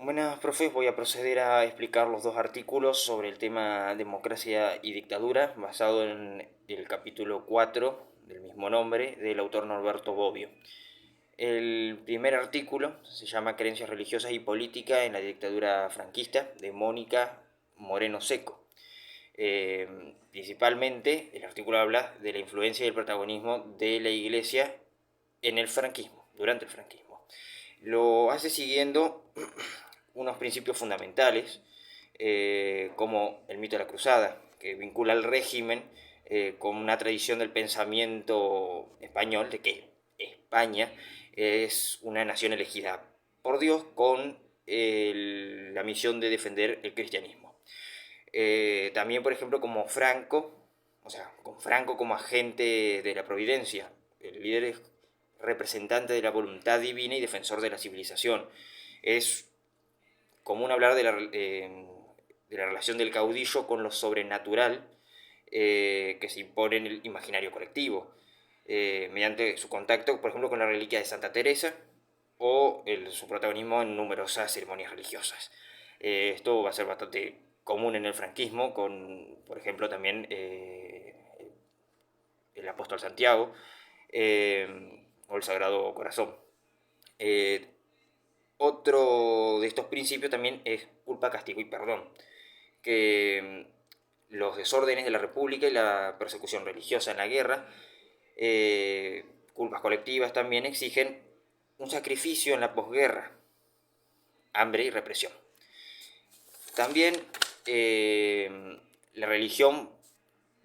Buenas, profes. Voy a proceder a explicar los dos artículos sobre el tema democracia y dictadura, basado en el capítulo 4 del mismo nombre del autor Norberto Bobbio. El primer artículo se llama Creencias religiosas y política en la dictadura franquista, de Mónica Moreno Seco. Principalmente, el artículo habla de la influencia y el protagonismo de la Iglesia en el franquismo, durante el franquismo. Lo hace siguiendo unos principios fundamentales, como el mito de la cruzada, que vincula al régimen con una tradición del pensamiento español, de que España es una nación elegida por Dios con la misión de defender el cristianismo. También, por ejemplo, como Franco, o sea, con Franco como agente de la providencia, el líder es representante de la voluntad divina y defensor de la civilización. Es común hablar de la relación del caudillo con lo sobrenatural que se impone en el imaginario colectivo, mediante su contacto, por ejemplo, con la reliquia de Santa Teresa o su protagonismo en numerosas ceremonias religiosas. Esto va a ser bastante común en el franquismo, con, por ejemplo, también el apóstol Santiago o el Sagrado Corazón. Eh, Otro de estos principios también es culpa, castigo y perdón, que los desórdenes de la República y la persecución religiosa en la guerra, culpas colectivas también exigen un sacrificio en la posguerra, hambre y represión. También la religión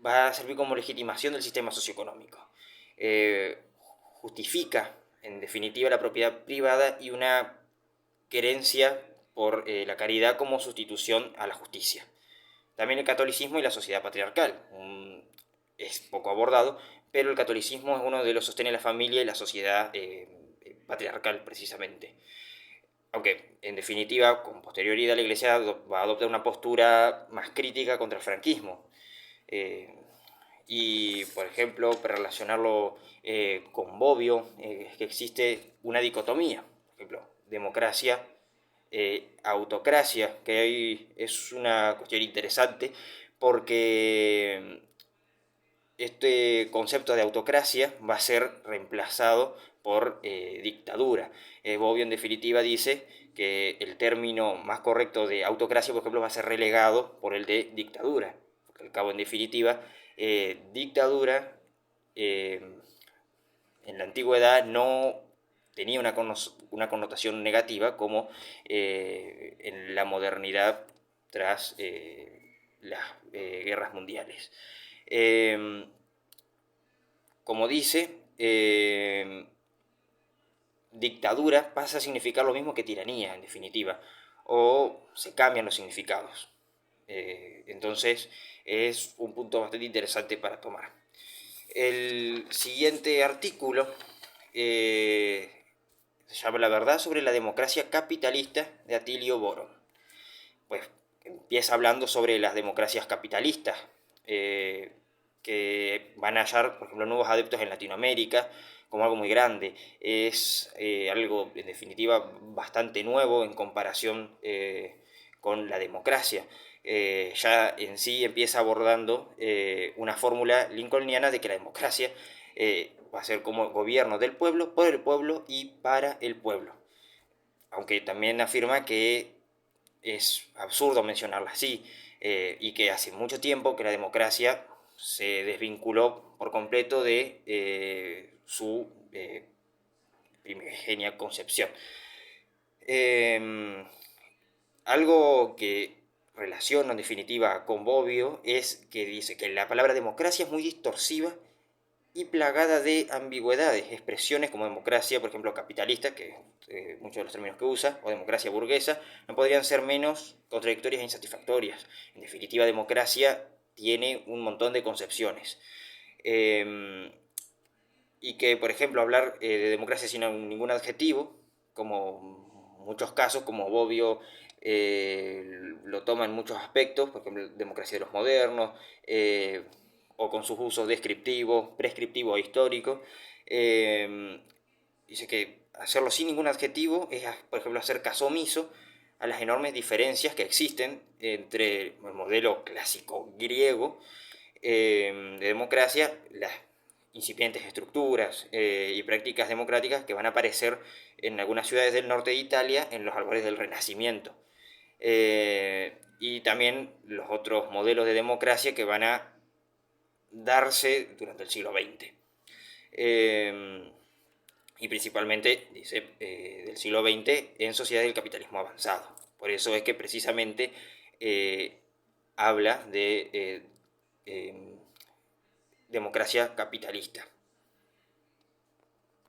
va a servir como legitimación del sistema socioeconómico. Justifica, en definitiva, la propiedad privada y una querencia por la caridad como sustitución a la justicia. También el catolicismo y la sociedad patriarcal. Es poco abordado, pero el catolicismo es uno de los sostenes de la familia y la sociedad patriarcal, precisamente. Aunque, en definitiva, con posterioridad la Iglesia va a adoptar una postura más crítica contra el franquismo. Eh, y, por ejemplo, para relacionarlo con Bobbio, es que existe una dicotomía. Por ejemplo, democracia, autocracia, que ahí es una cuestión interesante porque este concepto de autocracia va a ser reemplazado por dictadura. Bobbio, en definitiva, dice que el término más correcto de autocracia, por ejemplo, va a ser relegado por el de dictadura. Porque al cabo, en definitiva, dictadura eh, en la antigüedad no tenía una connotación negativa como en la modernidad tras las guerras mundiales. Eh, Como dice, dictadura pasa a significar lo mismo que tiranía, en definitiva, o se cambian los significados. Entonces es un punto bastante interesante para tomar. El siguiente artículo se llama La verdad sobre la democracia capitalista de Atilio Borón. Pues empieza hablando sobre las democracias capitalistas, que van a hallar, por ejemplo, nuevos adeptos en Latinoamérica como algo muy grande. Es algo, en definitiva, bastante nuevo en comparación con la democracia. Ya en sí empieza abordando una fórmula lincolniana de que la democracia va a ser como gobierno del pueblo, por el pueblo y para el pueblo. Aunque también afirma que es absurdo mencionarla así, y que hace mucho tiempo que la democracia se desvinculó por completo de su primigenia concepción. Eh, Algo que relaciona en definitiva con Bobbio es que dice que la palabra democracia es muy distorsiva y plagada de ambigüedades, expresiones como democracia, por ejemplo, capitalista, que muchos de los términos que usa, o democracia burguesa, no podrían ser menos contradictorias e insatisfactorias. En definitiva, democracia tiene un montón de concepciones. Eh, y que, por ejemplo, hablar de democracia sin ningún adjetivo, como muchos casos, como Bobbio lo toma en muchos aspectos, por ejemplo, democracia de los modernos, o con sus usos descriptivo, prescriptivo e histórico. Dice que hacerlo sin ningún adjetivo es, por ejemplo, hacer caso omiso a las enormes diferencias que existen entre el modelo clásico griego de democracia, las incipientes estructuras y prácticas democráticas que van a aparecer en algunas ciudades del norte de Italia en los albores del Renacimiento. Y también los otros modelos de democracia que van a darse durante el siglo XX. Y principalmente, dice, del siglo XX en sociedades del capitalismo avanzado. Por eso es que precisamente habla de democracia capitalista.